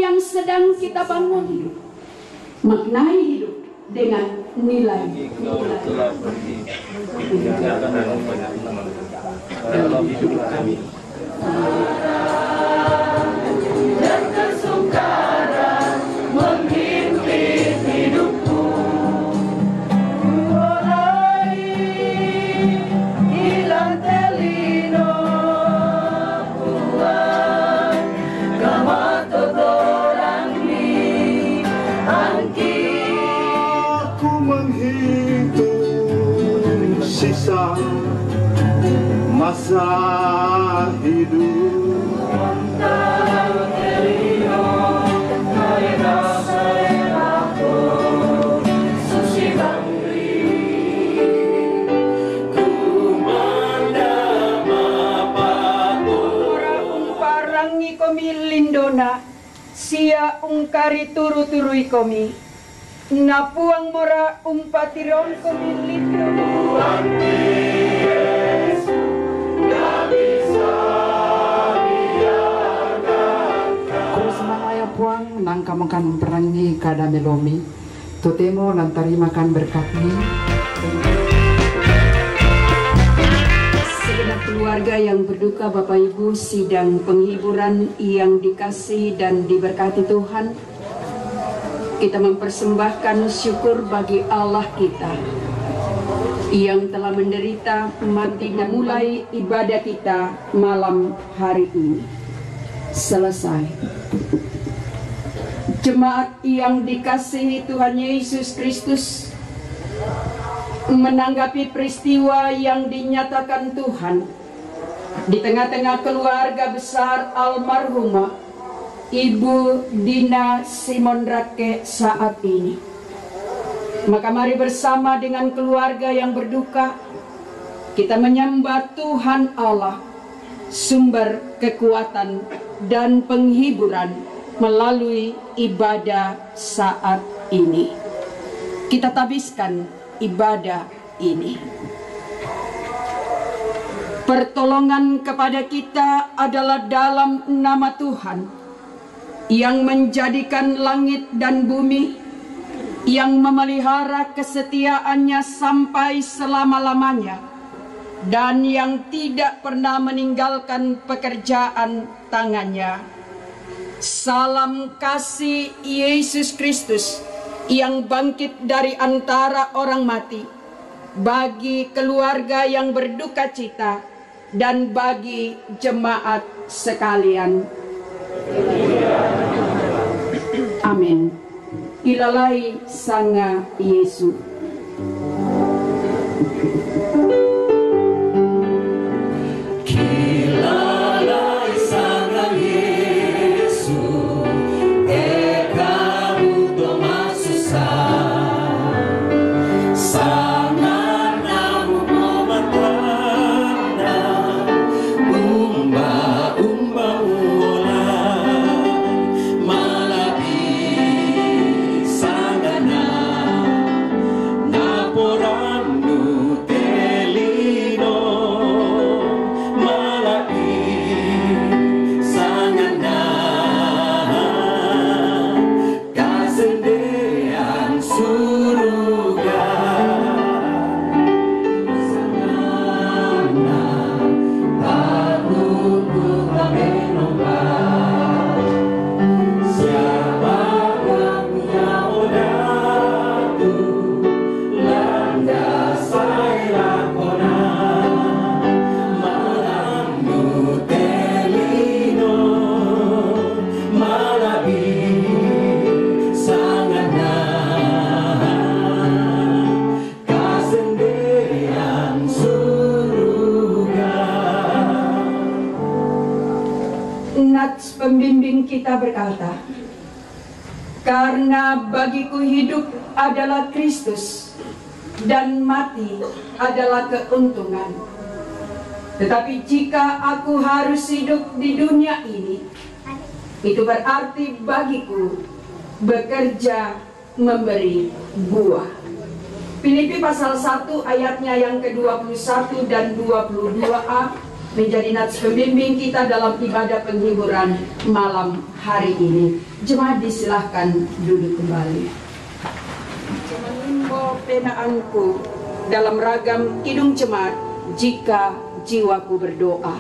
yang sedang kita bangun. Maknai hidup dengan nilai dalam hidup kami. Dan tersungkara menghimpit hidupku. Mulai hilang telino kuat kamato dorang ni angki. Aku menghitung sisa masa hidup. Lindona sia ungkari turu-turui komi napuang mora umpatiron komi lindo Kung semalaya puang nangka makan perangi kada melomi totemo lantari makan berkatni. Keluarga yang berduka, Bapak Ibu, sidang penghiburan yang dikasihi dan diberkati Tuhan, kita mempersembahkan syukur bagi Allah kita yang telah menderita mati dan mulai ibadah kita malam hari ini selesai. Jemaat yang dikasihi Tuhan Yesus Kristus, menanggapi peristiwa yang dinyatakan Tuhan di tengah-tengah keluarga besar almarhumah Ibu Dina Simon Rake saat ini, maka mari bersama dengan keluarga yang berduka kita menyembah Tuhan Allah, sumber kekuatan dan penghiburan melalui ibadah saat ini. Kita tabiskan ibadah ini. Pertolongan kepada kita adalah dalam nama Tuhan yang menjadikan langit dan bumi, yang memelihara kesetiaannya sampai selama-lamanya, dan yang tidak pernah meninggalkan pekerjaan tangannya. Salam kasih Yesus Kristus yang bangkit dari antara orang mati, bagi keluarga yang berduka cita dan bagi jemaat sekalian. Amin. Ilalai sanga Yesus. Pembimbing kita berkata, karena bagiku hidup adalah Kristus dan mati adalah keuntungan. Tetapi jika aku harus hidup di dunia ini, itu berarti bagiku bekerja memberi buah. Filipi pasal 1 ayatnya yang ke-21 dan 22a menjadi nats pembimbing kita dalam ibadah penghiburan malam hari ini. Jemaat disilahkan duduk kembali. Menimba penaanku dalam ragam kidung jemaat, jika jiwaku berdoa.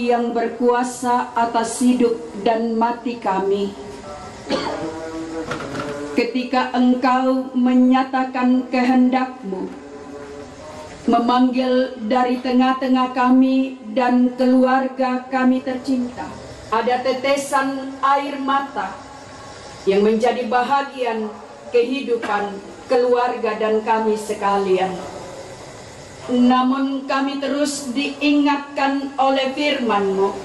Yang berkuasa atas hidup dan mati kami, ketika Engkau menyatakan kehendak-Mu, memanggil dari tengah-tengah kami dan keluarga kami tercinta, ada tetesan air mata yang menjadi bahagian kehidupan keluarga dan kami sekalian. Namun kami terus diingatkan oleh firman-Mu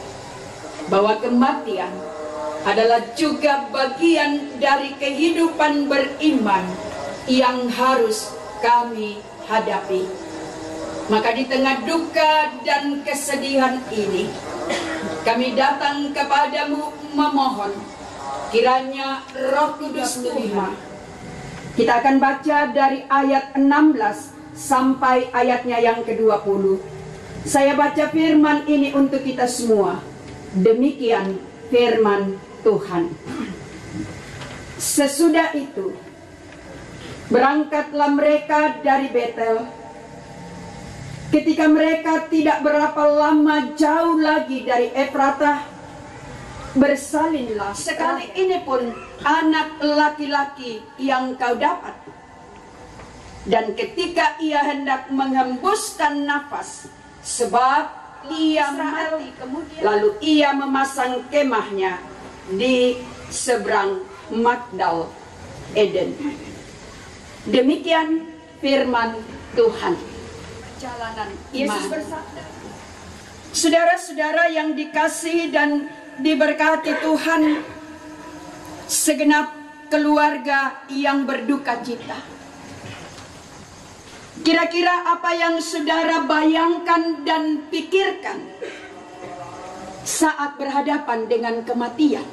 bahwa kematian adalah juga bagian dari kehidupan beriman yang harus kami hadapi. Maka di tengah duka dan kesedihan ini, kami datang kepadamu memohon kiranya Roh Kudus Tuhan. Kita akan baca dari ayat 16 sampai ayatnya yang ke-20. Saya baca firman ini untuk kita semua. Demikian firman Tuhan. Sesudah itu, berangkatlah mereka dari Betel. Ketika mereka tidak berapa lama jauh lagi dari Efratah, bersalinlah sekali ini pun anak laki-laki yang kau dapat. Dan ketika ia hendak menghembuskan nafas, sebab ia mati kemudian, lalu ia memasang kemahnya di seberang Magdal Eden. Demikian firman Tuhan. Perjalanan Yesus bersabda. Saudara-saudara yang dikasihi dan diberkati Tuhan, segenap keluarga yang berduka cita. Kira-kira apa yang saudara bayangkan dan pikirkan saat berhadapan dengan kematian?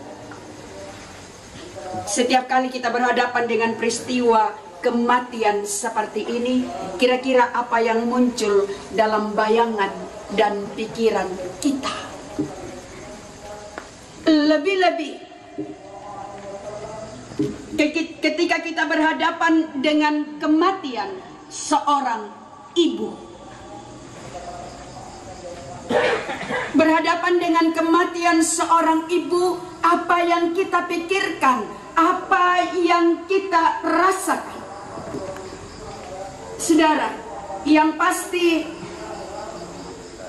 Setiap kali kita berhadapan dengan peristiwa kematian seperti ini, kira-kira apa yang muncul dalam bayangan dan pikiran kita? Lebih-lebih ketika kita berhadapan dengan kematian seorang ibu, berhadapan dengan kematian seorang ibu, apa yang kita pikirkan, apa yang kita rasakan? Saudara, yang pasti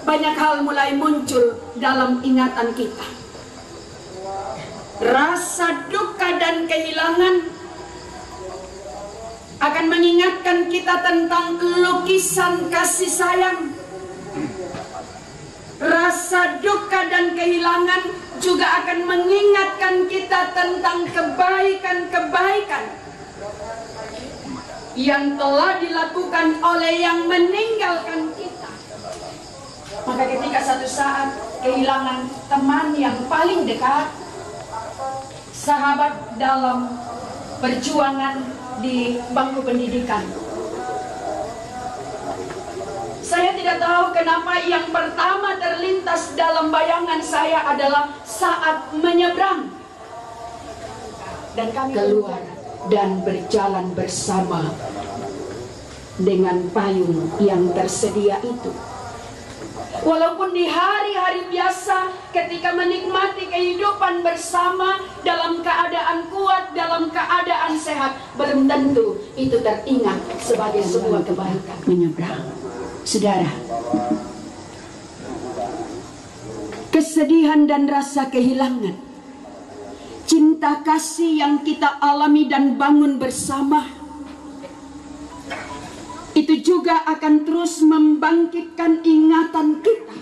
banyak hal mulai muncul dalam ingatan kita. Rasa duka dan kehilangan akan mengingatkan kita tentang lukisan kasih sayang. Rasa duka dan kehilangan juga akan mengingatkan kita tentang kebaikan-kebaikan yang telah dilakukan oleh yang meninggalkan kita. Maka ketika satu saat kehilangan teman yang paling dekat, sahabat dalam perjuangan di bangku pendidikan, saya tidak tahu kenapa yang pertama terlintas dalam bayangan saya adalah saat menyeberang dan kami keluar dan berjalan bersama dengan payung yang tersedia itu. Walaupun di hari-hari biasa ketika menikmati kehidupan bersama dalam keadaan kuat, dalam keadaan sehat, belum tentu itu teringat sebagai sebuah kebaikan. Menyeberang, saudara, kesedihan dan rasa kehilangan, cinta kasih yang kita alami dan bangun bersama, itu juga akan terus membangkitkan ingatan kita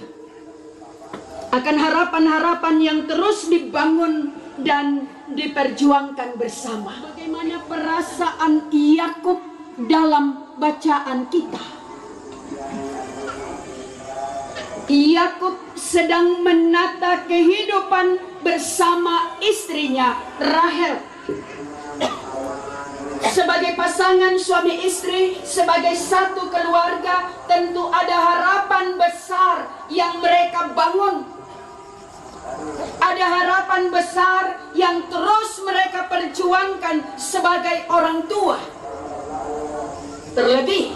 akan harapan-harapan yang terus dibangun dan diperjuangkan bersama. Bagaimana perasaan Yakub dalam bacaan kita? Yakub sedang menata kehidupan bersama istrinya Rahel. Sebagai pasangan suami istri, sebagai satu keluarga, tentu ada harapan besar yang mereka bangun. Ada harapan besar yang terus mereka perjuangkan sebagai orang tua. Terlebih,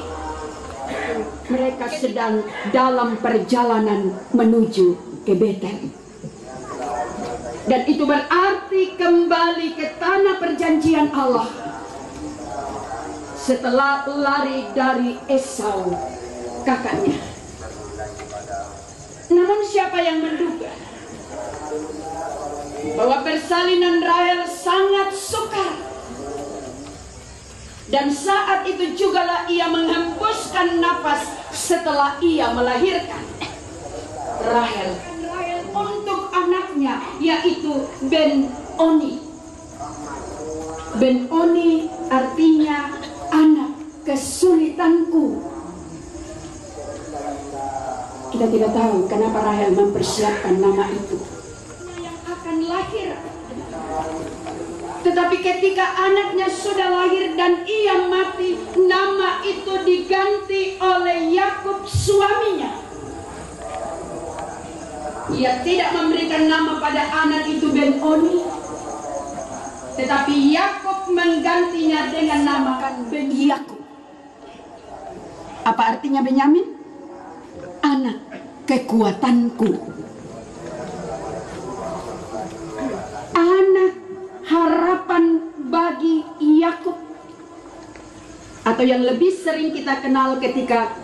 mereka sedang dalam perjalanan menuju ke Betel. Dan itu berarti kembali ke tanah perjanjian Allah setelah lari dari Esau, kakaknya. Namun siapa yang menduga bahwa persalinan Rahel sangat sukar, dan saat itu jugalah ia menghembuskan nafas setelah ia melahirkan Rahel untuk anaknya, yaitu Ben-Oni. Ben-Oni artinya anak kesulitanku. Kita tidak tahu kenapa Rahel mempersiapkan nama itu yang akan lahir. Tetapi ketika anaknya sudah lahir dan ia mati, nama itu diganti oleh Yakub suaminya. Ia tidak memberikan nama pada anak itu Ben-Oni, tetapi Yakub menggantinya dengan nama Ben-Yakub. Apa artinya Benyamin? Anak kekuatanku. Anak harapan bagi Yakub. Atau yang lebih sering kita kenal ketika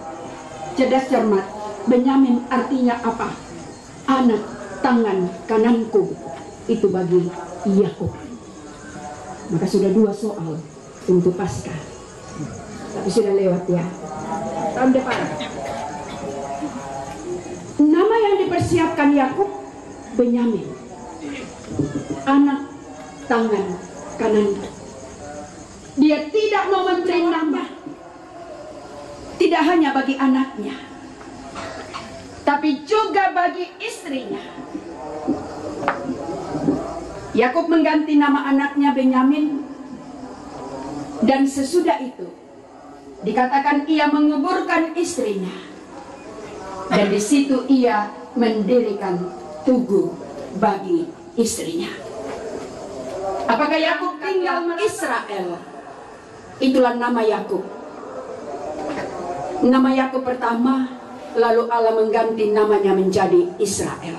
cerdas cermat, Benyamin artinya apa? Anak tangan kananku. Itu bagi Yakub. Maka sudah 2 soal untuk Paskah. Tapi sudah lewat ya. Tahun depan. Nama yang dipersiapkan Yakub, Benyamin. Anak tangan kanan. Dia tidak mau memberi nama. Tidak hanya bagi anaknya, tapi juga bagi istrinya. Yakub mengganti nama anaknya Benyamin, dan sesudah itu dikatakan ia menguburkan istrinya, dan di situ ia mendirikan tugu bagi istrinya. Apakah Yakub tinggal Israel? Itulah nama Yakub. Nama Yakub pertama, lalu Allah mengganti namanya menjadi Israel.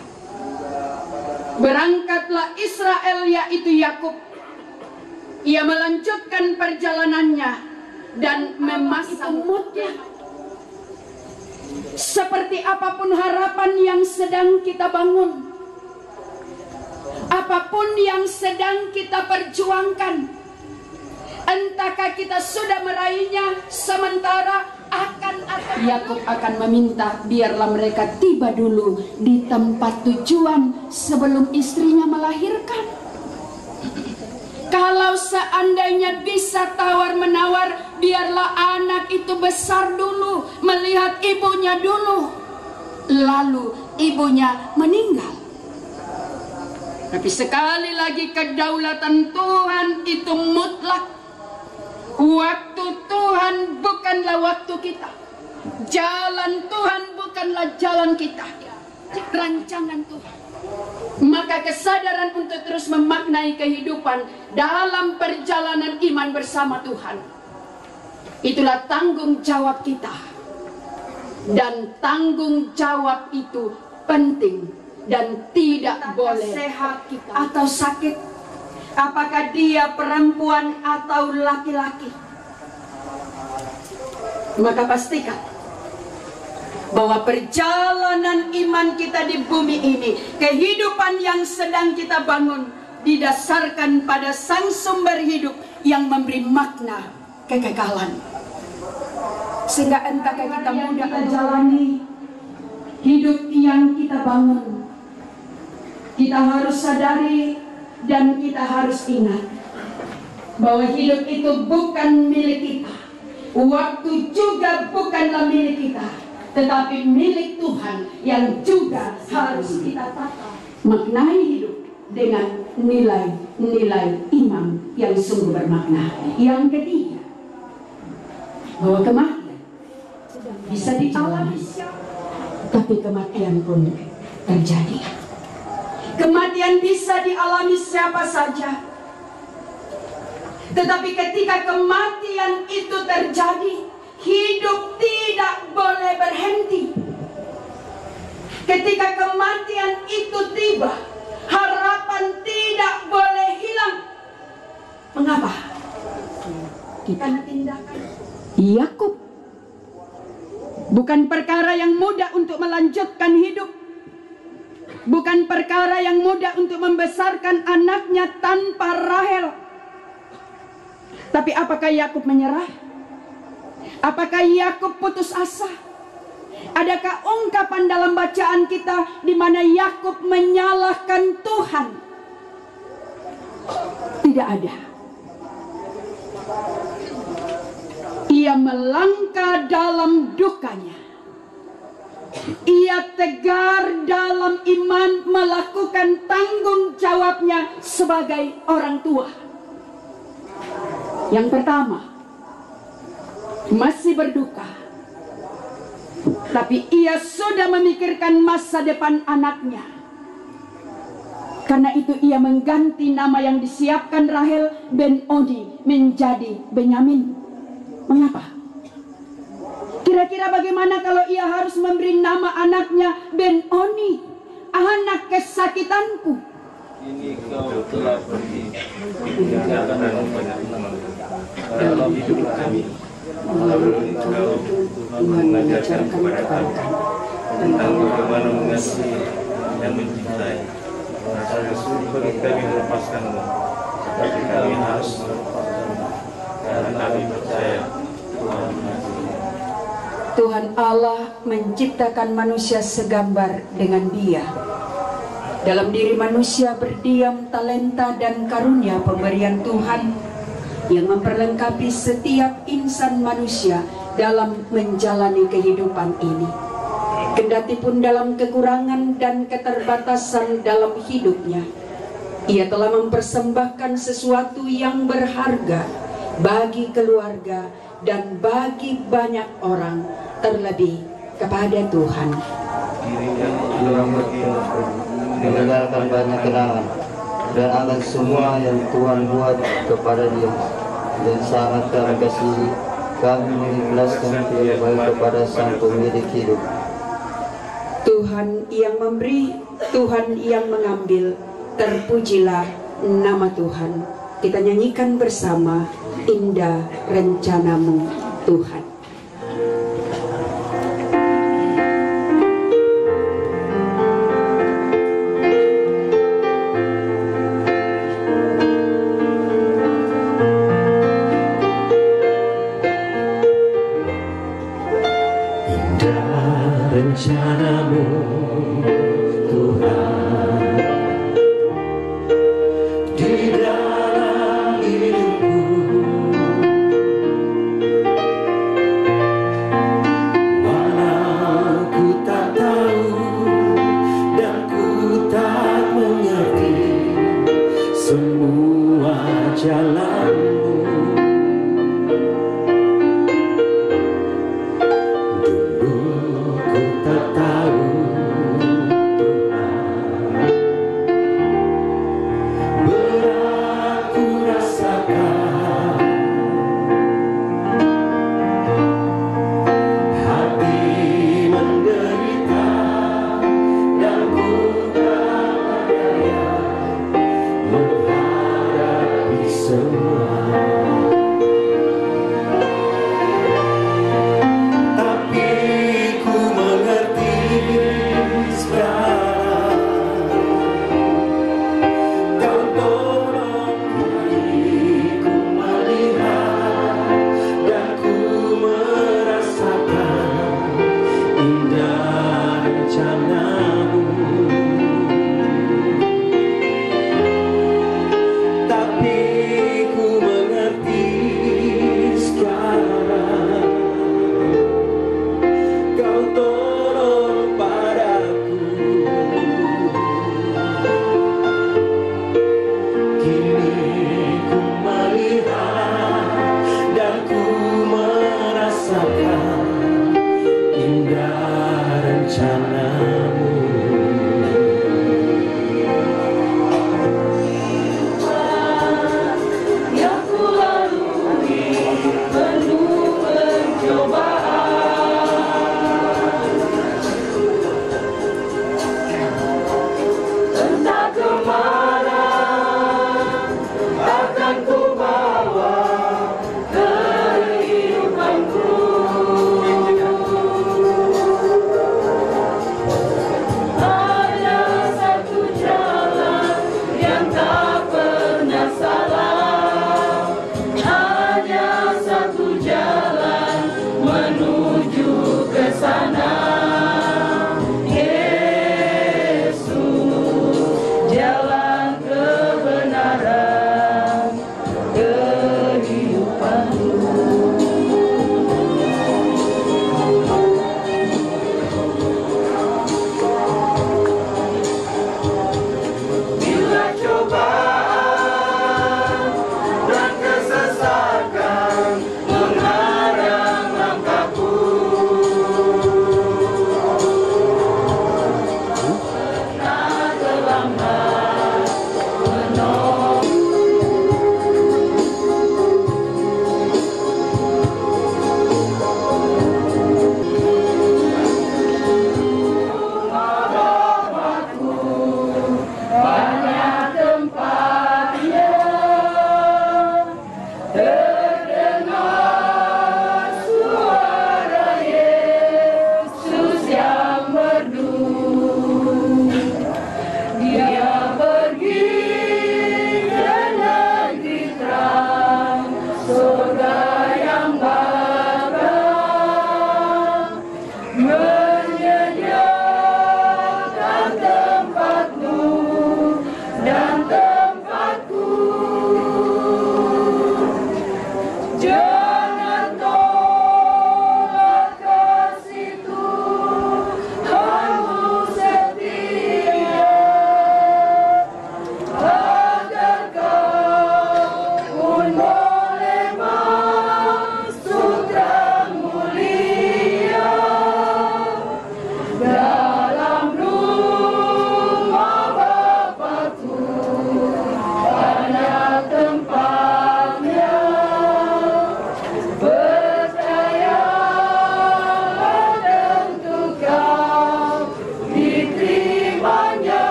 Berangkatlah Israel, yaitu Yakub. Ia melanjutkan perjalanannya dan memasang mutnya. Seperti apapun harapan yang sedang kita bangun, apapun yang sedang kita perjuangkan, entahkah kita sudah meraihnya sementara Yakub akan meminta biarlah mereka tiba dulu di tempat tujuan sebelum istrinya melahirkan. Kalau seandainya bisa tawar-menawar, biarlah anak itu besar dulu, melihat ibunya dulu, lalu ibunya meninggal. Tapi sekali lagi kedaulatan Tuhan itu mutlak. Waktu Tuhan bukanlah waktu kita. Jalan Tuhan bukanlah jalan kita. Rancangan Tuhan. Maka kesadaran untuk terus memaknai kehidupan dalam perjalanan iman bersama Tuhan, itulah tanggung jawab kita. Dan tanggung jawab itu penting dan tidak boleh sehat kita atau sakit, apakah dia perempuan atau laki-laki, maka pastikan bahwa perjalanan iman kita di bumi ini, kehidupan yang sedang kita bangun, didasarkan pada Sang Sumber hidup yang memberi makna kekekalan. Sehingga entahkah kita mudah menjalani hidup yang kita bangun, kita harus sadari dan kita harus ingat bahwa hidup itu bukan milik kita, waktu juga bukanlah milik kita, tetapi milik Tuhan yang juga harus kita tata. Maknai hidup dengan nilai-nilai iman yang sungguh bermakna. Yang ketiga, bahwa kematian bisa dialami, tapi kematian pun terjadi. Kematian bisa dialami siapa saja, tetapi ketika kematian itu terjadi, hidup tidak boleh berhenti. Ketika kematian itu tiba, harapan tidak boleh hilang. Mengapa? Karena tindakan Yakub bukan perkara yang mudah untuk melanjutkan hidup, bukan perkara yang mudah untuk membesarkan anaknya tanpa Rahel. Tapi apakah Yakub menyerah? Apakah Yakub putus asa? Adakah ungkapan dalam bacaan kita di mana Yakub menyalahkan Tuhan? Tidak ada. Ia melangkah dalam dukanya. Ia tegar dalam iman, melakukan tanggung jawabnya sebagai orang tua. Yang pertama, masih berduka, tapi ia sudah memikirkan masa depan anaknya. Karena itu ia mengganti nama yang disiapkan Rahel, Ben-Oni, menjadi Benyamin. Mengapa? Kira-kira bagaimana kalau ia harus memberi nama anaknya Ben-Oni, anak kesakitanku? Ini kau telah pergi meninggalkan dalam hidup kami. Lalu engkau Tuhan mengajarkan kepada kami tentang bagaimana mengasihi dan mencintai. Rasanya sulit bagi kami melepaskanmu, tapi kami harus melepaskanmu karena kami percaya Tuhan mengasihi. Tuhan Allah menciptakan manusia segambar dengan Dia. Dalam diri manusia berdiam talenta dan karunia pemberian Tuhan yang memperlengkapi setiap insan manusia dalam menjalani kehidupan ini. Kendati pun dalam kekurangan dan keterbatasan dalam hidupnya, ia telah mempersembahkan sesuatu yang berharga bagi keluarga dan bagi banyak orang, terlebih kepada Tuhan. Meninggalkan banyak kenangan dan akan semua yang Tuhan buat kepada dia, dan sangat kami kasihi, kami mengikhlaskan yang baik kepada Sang Pemilik hidup. Tuhan yang memberi, Tuhan yang mengambil, terpujilah nama Tuhan. Kita nyanyikan bersama, indah rencanamu Tuhan. jalanmu. Dulu ku tak tahu berat ku rasakan, hati menderita dan ku tak berdaya menghadapi semua. Tapi ku mengerti sekarang, kau tolong diriku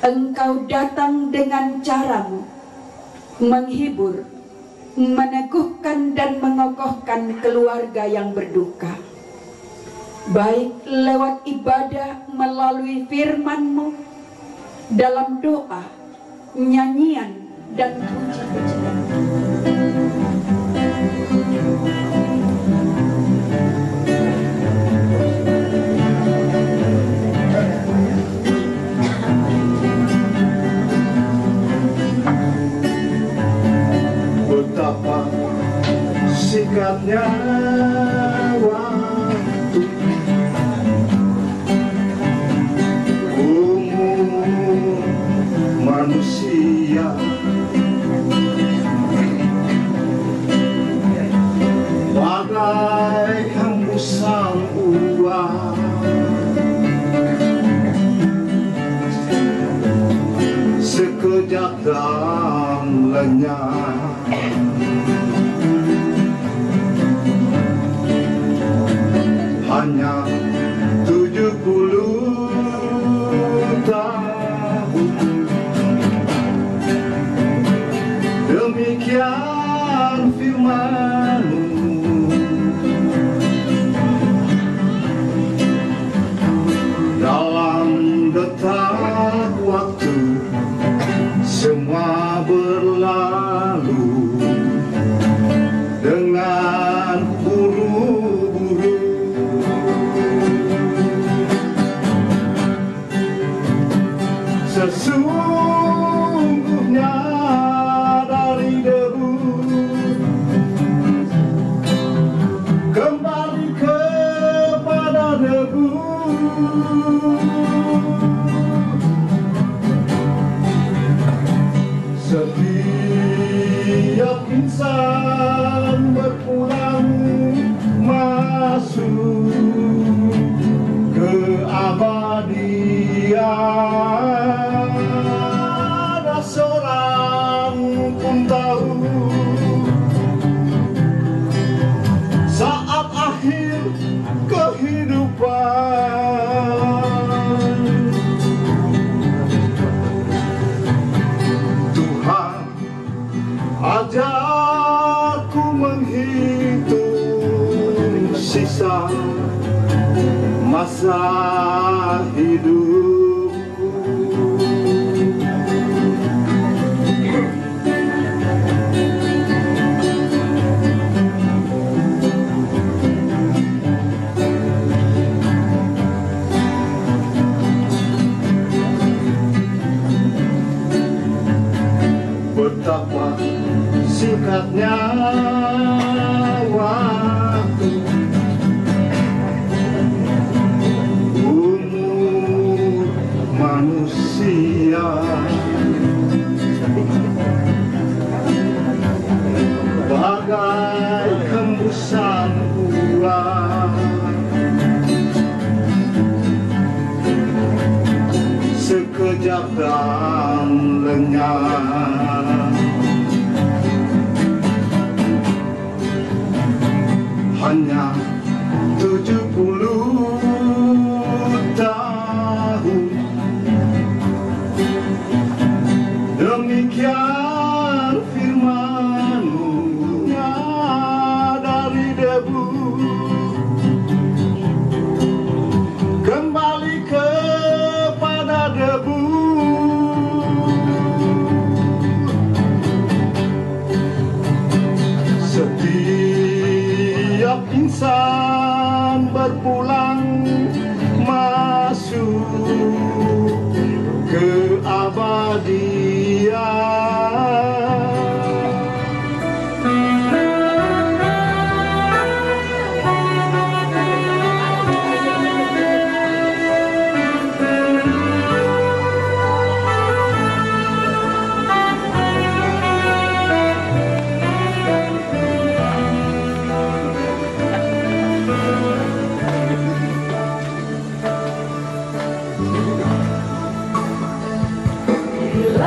Engkau datang dengan caramu, menghibur, meneguhkan dan mengokohkan keluarga yang berduka, baik lewat ibadah melalui firman-Mu, dalam doa, nyanyian, dan puji-pujian. Betapa singkatnya waktu, umur manusia, bagai hembusan uang, sekejap dan lenyap. Hanya 70 tahun, demikian firman-Mu. Dalam detak waktu semua berlalu dengan buru-buru. Sesungguhnya dari debu masa hidupku. Betapa singkatnya waktu, umur manusia, bagai hembusan bulan, sekejap dan lenyap. Hanya 70 tahun, demikian firman-Mu, dari debu kembali kepada debu. Setiap insan berpulang masuk ke abadian. Bila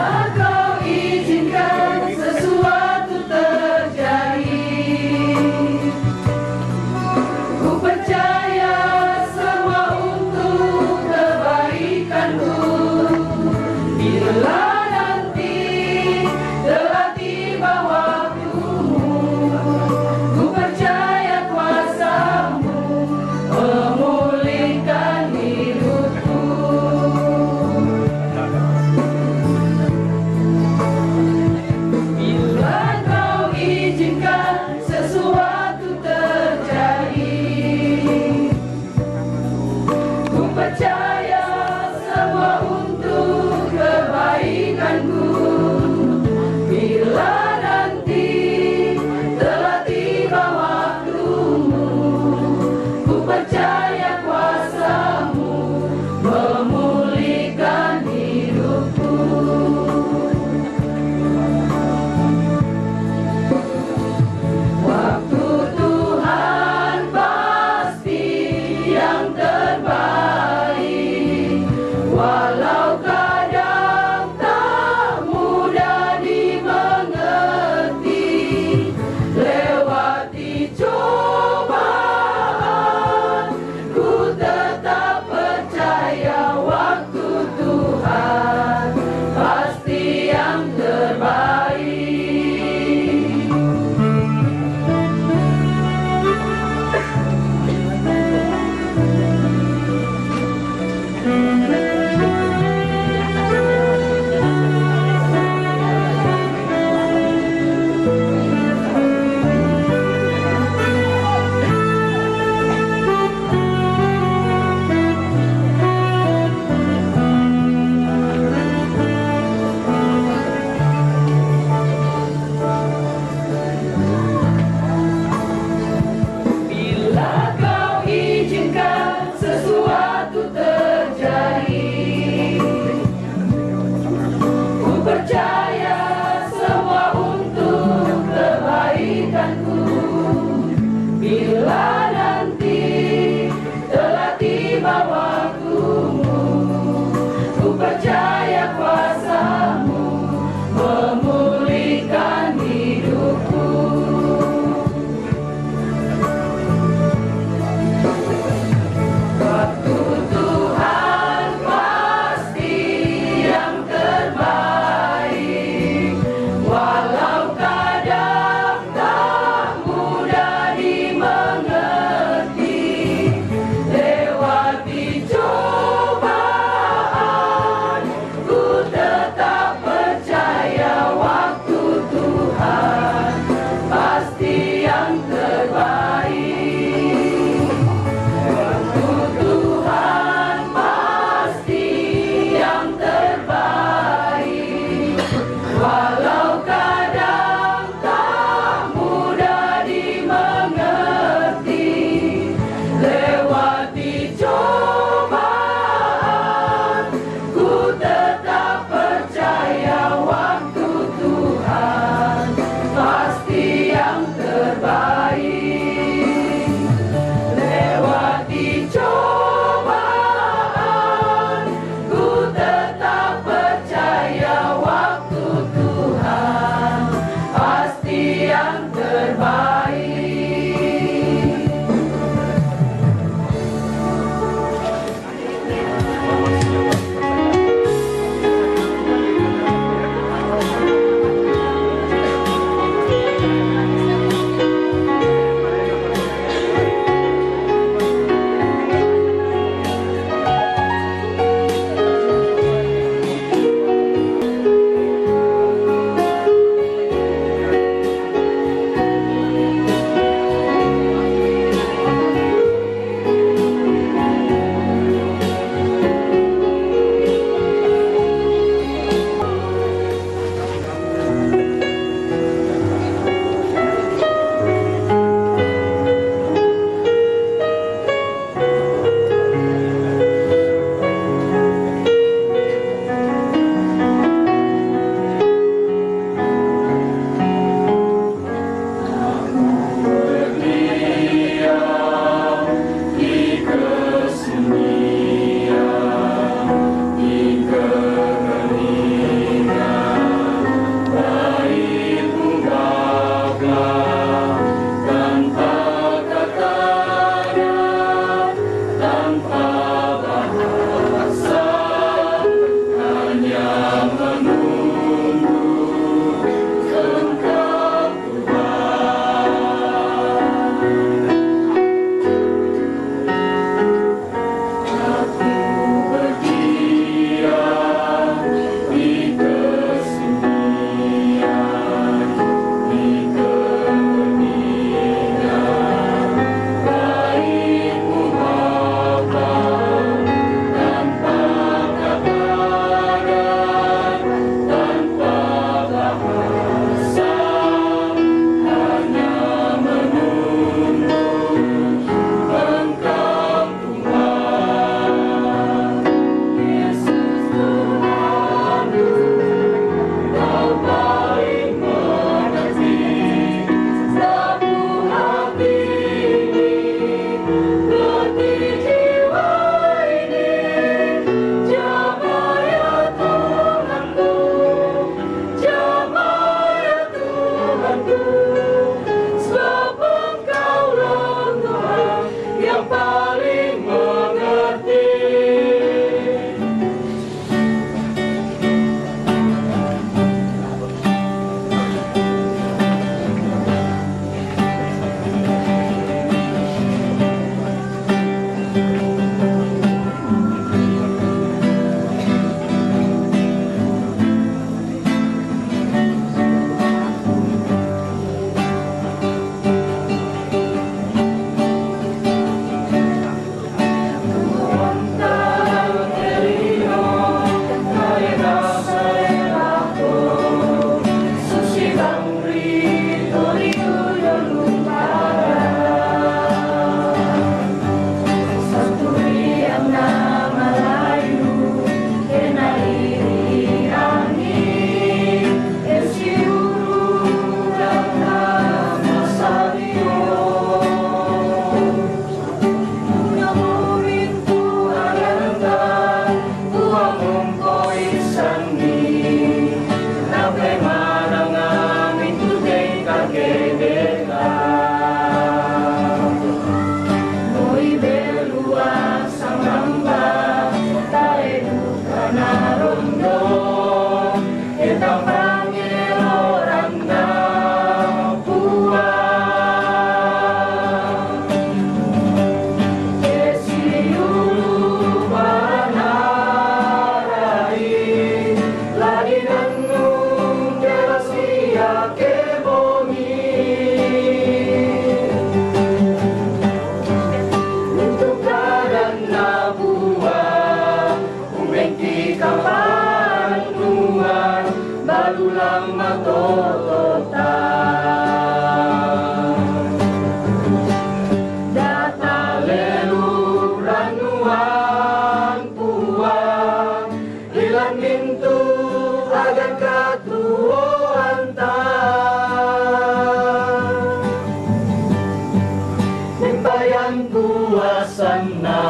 sana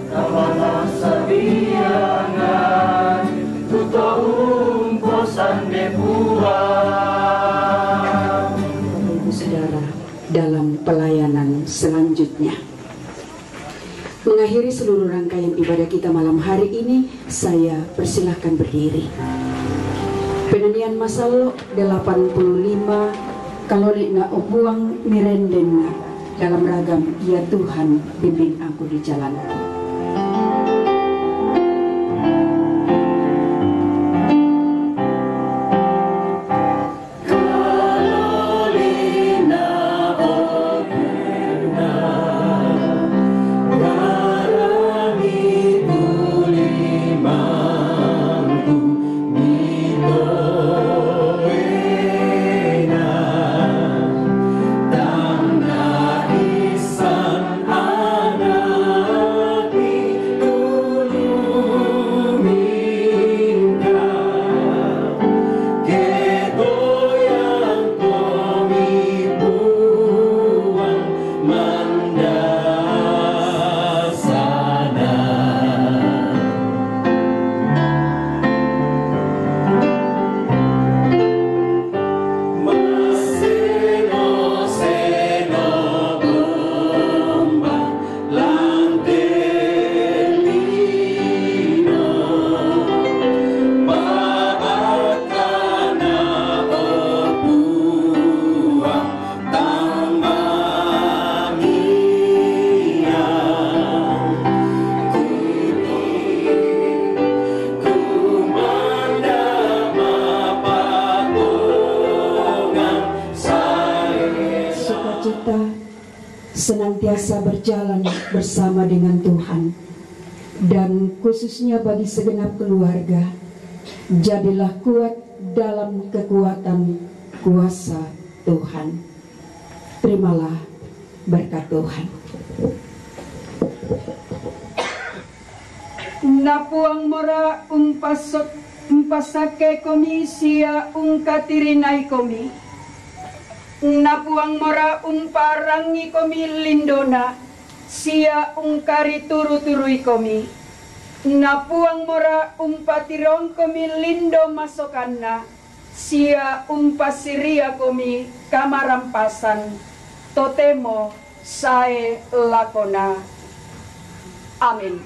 kamana sabiangan tuto umposan debuang. Saudara, dalam pelayanan selanjutnya, mengakhiri seluruh rangkaian ibadah kita malam hari ini, saya persilahkan berdiri. Penyanyian Masal 85 Kalori na upuang mirendenga dalam ragam Ya Tuhan bimbing aku di jalanku. Senantiasa berjalan bersama dengan Tuhan, dan khususnya bagi segenap keluarga, jadilah kuat dalam kekuatan kuasa Tuhan. Terimalah berkat Tuhan. Napuang mora umpasake komi sia ungkatirinai komi. Napuang mora parangi komi lindona sia ungkari turu-turui komi. Napuang mora patirong komi lindo masokanna sia pasiria komi kamarampasan totemo sae lakona. Amin.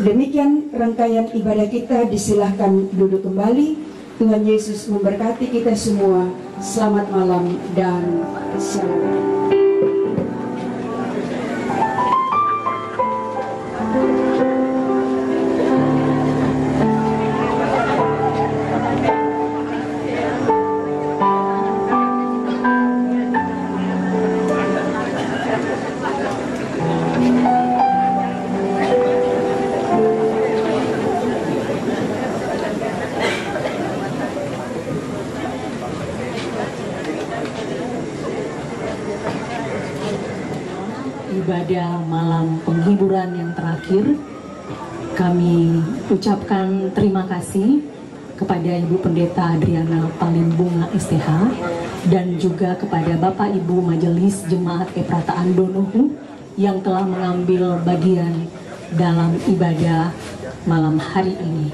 Demikian rangkaian ibadah kita, disilahkan duduk kembali. Tuhan Yesus memberkati kita semua. Selamat malam dan shalom. Ibadah malam penghiburan yang terakhir, kami ucapkan terima kasih kepada Ibu Pendeta Adriana Palimbunga STH dan juga kepada Bapak Ibu Majelis Jemaat Keprataan Donohu yang telah mengambil bagian dalam ibadah malam hari ini.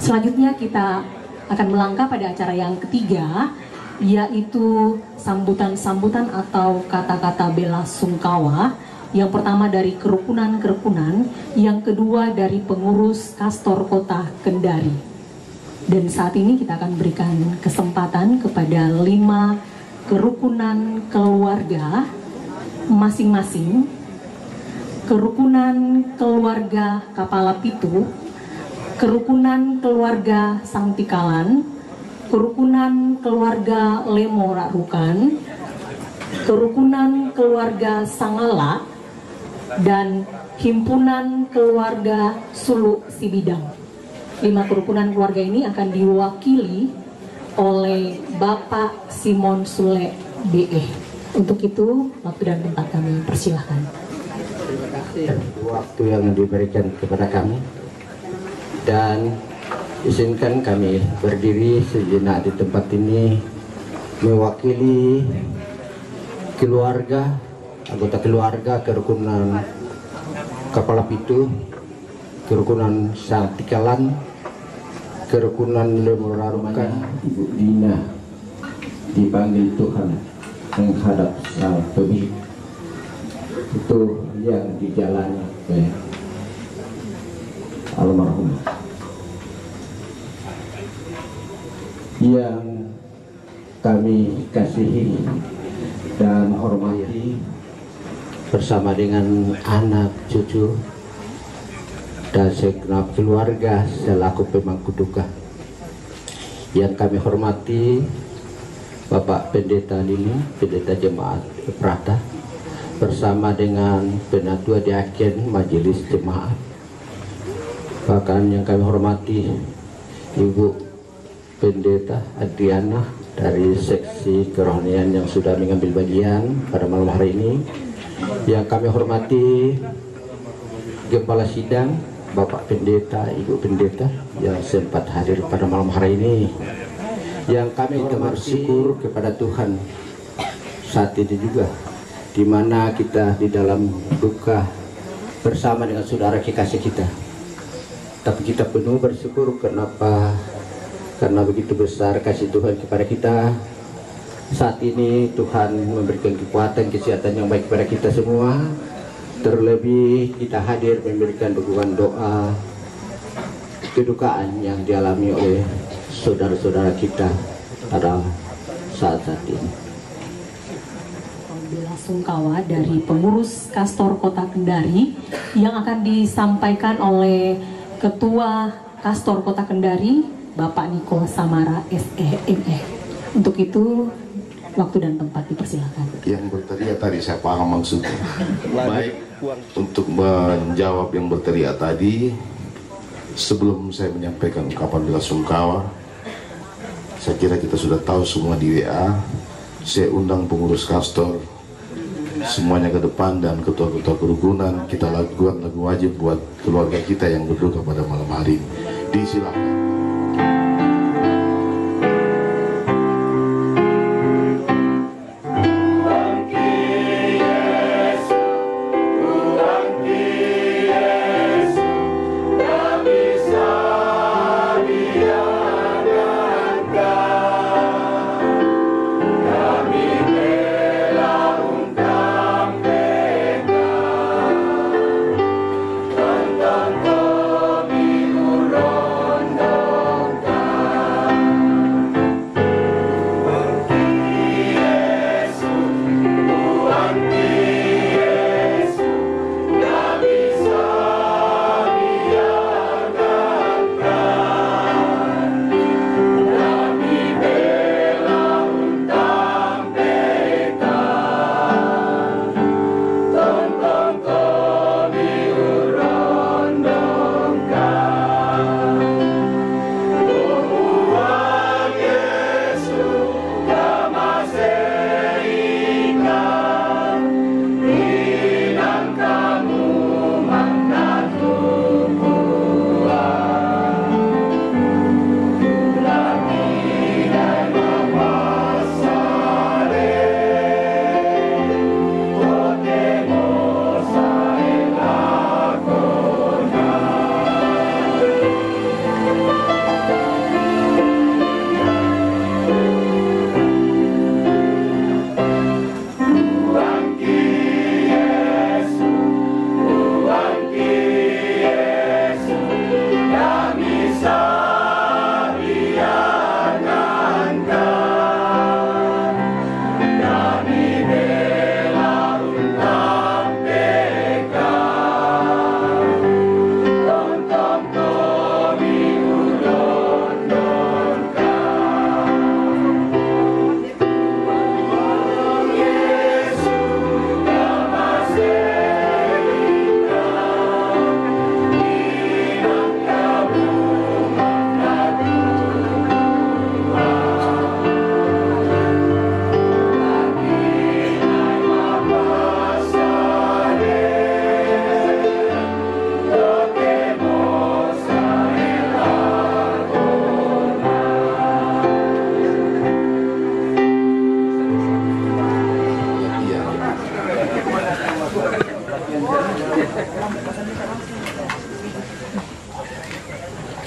Selanjutnya kita akan melangkah pada acara yang ketiga, yaitu sambutan-sambutan atau kata-kata bela sungkawa. Yang pertama dari kerukunan-kerukunan, yang kedua dari pengurus Kastor Kota Kendari. Dan saat ini kita akan berikan kesempatan kepada 5 kerukunan keluarga masing-masing. Kerukunan keluarga Kapala Pitu, kerukunan keluarga Sangtikalan, kerukunan keluarga Lemora Rukan, kerukunan keluarga Sangala, dan himpunan keluarga Sulu Sibidang. 5 kerukunan keluarga ini akan diwakili oleh Bapak Simon Sule BE. Untuk itu, waktu dan tempat kami persilahkan. Terima kasih waktu yang diberikan kepada kami, dan izinkan kami berdiri sejenak di tempat ini mewakili keluarga anggota keluarga, kerukunan Kepala Pitu, kerukunan Santikalan, kerukunan Lemurarukan. Ibu Dina dipanggil Tuhan menghadap Sang Pemilik. Itu yang dijalani oleh almarhum, yang kami kasihi dan hormati bersama dengan anak, cucu, dan segenap keluarga selaku pemangku duka. Yang kami hormati Bapak Pendeta Lili, Pendeta Jemaat Prata, bersama dengan Penatua Diaken Majelis Jemaat. Bahkan yang kami hormati Ibu Pendeta Adriana dari seksi kerohanian yang sudah mengambil bagian pada malam hari ini. Yang kami hormati Gembala Sidang, Bapak Pendeta, Ibu Pendeta yang sempat hadir pada malam hari ini. Yang kami bersyukur kepada Tuhan saat ini juga, di mana kita di dalam duka bersama dengan saudara kekasih kita. Tapi kita penuh bersyukur. Kenapa? Karena begitu besar kasih Tuhan kepada kita. Saat ini Tuhan memberikan kekuatan, kesehatan yang baik kepada kita semua. Terlebih kita hadir memberikan dukungan doa kedukaan yang dialami oleh saudara-saudara kita pada saat-saat ini. Bela sungkawa dari pengurus Kastor Kota Kendari yang akan disampaikan oleh Ketua Kastor Kota Kendari, Bapak Niko Samara SEME. Untuk itu, waktu dan tempat dipersilakan. Yang berteriak tadi saya paham maksudnya. Baik, untuk menjawab yang berteriak tadi, sebelum saya menyampaikan ungkapan bela sungkawa, saya kira kita sudah tahu semua di WA. Saya undang pengurus Kastor semuanya ke depan dan ketua-ketua kerukunan. Kita lakukan lagu wajib buat keluarga kita yang berduka pada malam hari ini. Disilakan. Tentang kami urondo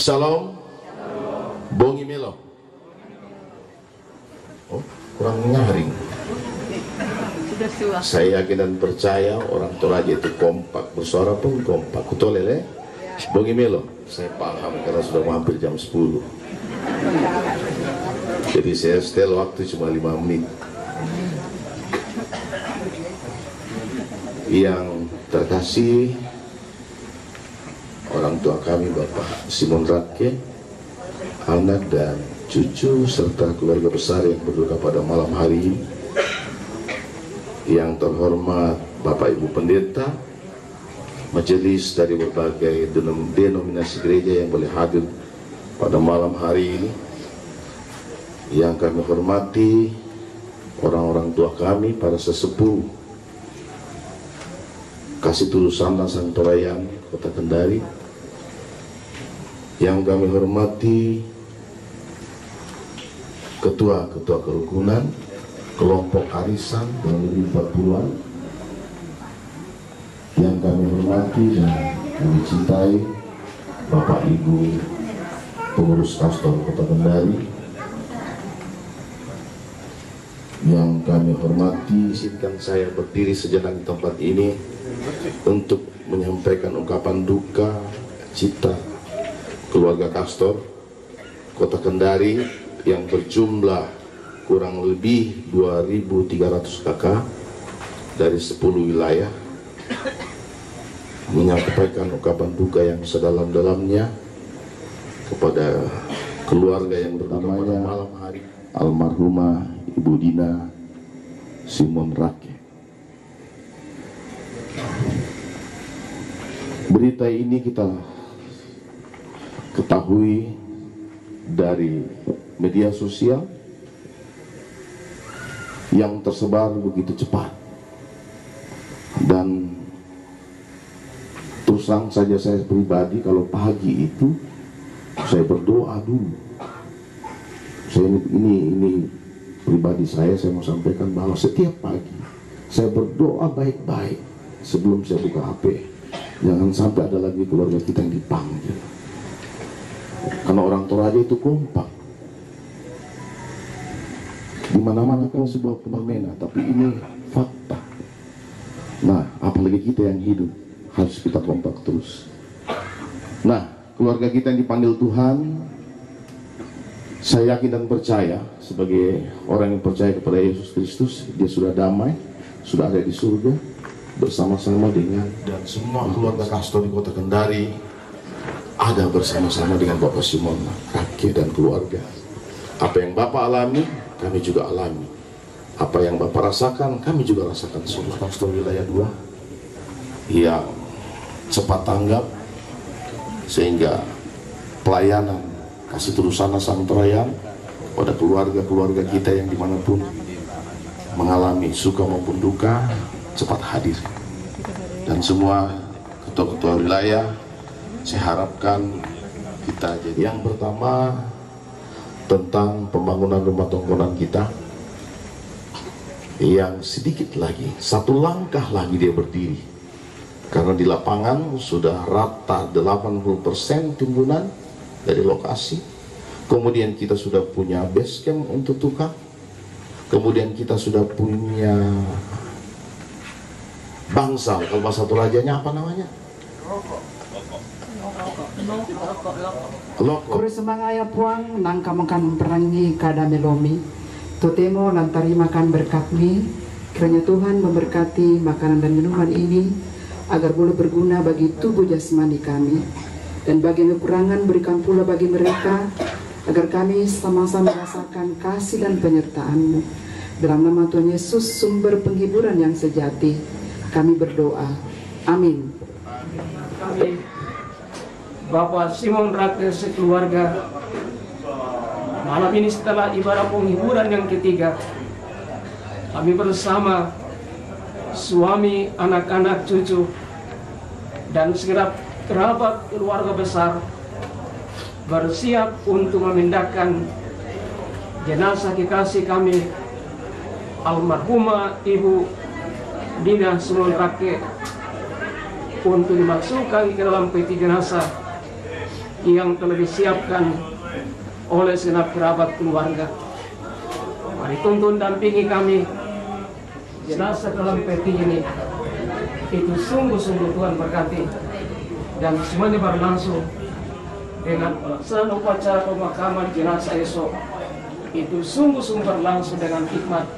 Shalom. Bongi melo. Oh, kurang nyaring. Saya yakin dan percaya orang Toraja itu kompak, bersuara pun kompak. Kutolele, bongi melo. Saya paham karena sudah hampir jam 10. Jadi saya setel waktu cuma 5 menit. Yang terkasih, orang tua kami Bapak Simon Rake, anak dan cucu serta keluarga besar yang berduka pada malam hari ini. Yang terhormat Bapak Ibu Pendeta, majelis dari berbagai denominasi gereja yang boleh hadir pada malam hari ini. Yang kami hormati orang-orang tua kami, para sesepuh Kasih Tulusana Santorayan Kota Kendari. Yang kami hormati ketua-ketua kerukunan, kelompok arisan yang lebih 40-an. Yang kami hormati dan kami cintai Bapak Ibu pengurus pastor Kota Kendari. Yang kami hormati, izinkan saya berdiri sejenak di tempat ini untuk menyampaikan ungkapan duka cita keluarga Kastor Kota Kendari yang berjumlah kurang lebih 2.300 kakak dari 10 wilayah, menyampaikan ungkapan duka yang sedalam-dalamnya kepada keluarga yang bernamanya malam hari almarhumah Ibu Dina Simon Rake. Berita ini kita ketahui dari media sosial yang tersebar begitu cepat, dan terus terang saja saya pribadi kalau pagi itu saya berdoa dulu. Saya ini pribadi saya mau sampaikan bahwa setiap pagi saya berdoa baik-baik sebelum saya buka HP. Jangan sampai ada lagi keluarga kita yang dipanggil. Karena orang Toraja itu kompak. Di mana-mana kan sebuah fenomena, tapi ini fakta. Nah, apalagi kita yang hidup harus kita kompak terus. Nah, keluarga kita yang dipanggil Tuhan, saya yakin dan percaya sebagai orang yang percaya kepada Yesus Kristus, dia sudah damai, sudah ada di surga bersama-sama dengan, dan semua keluarga Kastor di Kota Kendari ada bersama-sama dengan Bapak Simon Rake dan keluarga. Apa yang Bapak alami, kami juga alami. Apa yang Bapak rasakan, kami juga rasakan semua. Kastor wilayah 2 yang cepat tanggap sehingga pelayanan Kasih Tulusana Santorayan pada keluarga-keluarga kita yang dimanapun mengalami suka maupun duka cepat hadir. Dan semua ketua-ketua wilayah saya harapkan kita jadi yang pertama tentang pembangunan rumah tongkonan kita yang sedikit lagi, satu langkah lagi dia berdiri, karena di lapangan sudah rata 80% timbunan dari lokasi. Kemudian kita sudah punya base camp untuk tukang, kemudian kita sudah punya bangsal, kalau bahasa Torajanya apa namanya? Loko. Kuri semangaya puang nangka makan perangi kada melomi. Totemo lantari makan berkatmi. Kiranya Tuhan memberkati makanan dan minuman ini agar boleh berguna bagi tubuh jasmani kami, dan bagi kekurangan berikan pula bagi mereka, agar kami sama-sama merasakan kasih dan penyertaan-Mu. Dalam nama Tuhan Yesus, sumber penghiburan yang sejati, kami berdoa. Amin. Amin. Bapak Simon Rake sekeluarga, malam ini setelah ibadah penghiburan yang ketiga, kami bersama suami, anak-anak, cucu, dan segenap kerabat keluarga besar bersiap untuk memindahkan jenazah kekasih kami almarhumah Ibu Dina Simon Rake untuk dimasukkan ke dalam peti jenazah yang telah disiapkan oleh segenap kerabat keluarga. Mari tuntun dampingi kami. Jenazah dalam peti ini itu sungguh-sungguh Tuhan berkati, dan semuanya berlangsung dengan pelaksanaan upacara pemakaman jenazah esok itu sungguh-sungguh berlangsung dengan hikmat,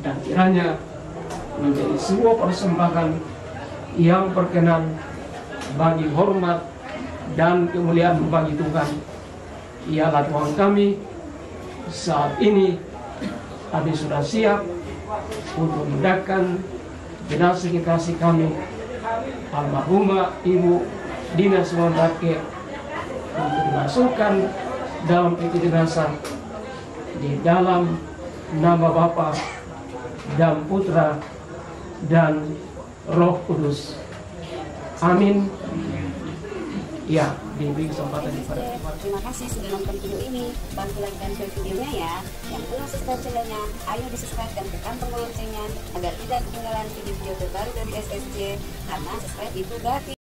dan kiranya menjadi sebuah persembahan yang berkenan bagi hormat dan kemuliaan bagi Tuhan. Ialah Tuhan kami, saat ini kami sudah siap untuk memindahkan jenazah kekasih kami, almarhumah Ibu Dina Simon Rakyat, untuk dimasukkan dalam peti jenazah di dalam nama Bapa dan Putra dan Roh Kudus. Amin. Ya, diberi kesempatan kepada terima kasih sudah nonton video ini. Bantu like dan share videonya ya. Yang belum subscribe channelnya, ayo di subscribe dan tekan tombol loncengnya agar tidak ketinggalan video-video terbaru dari SSJ, karena subscribe itu gratis.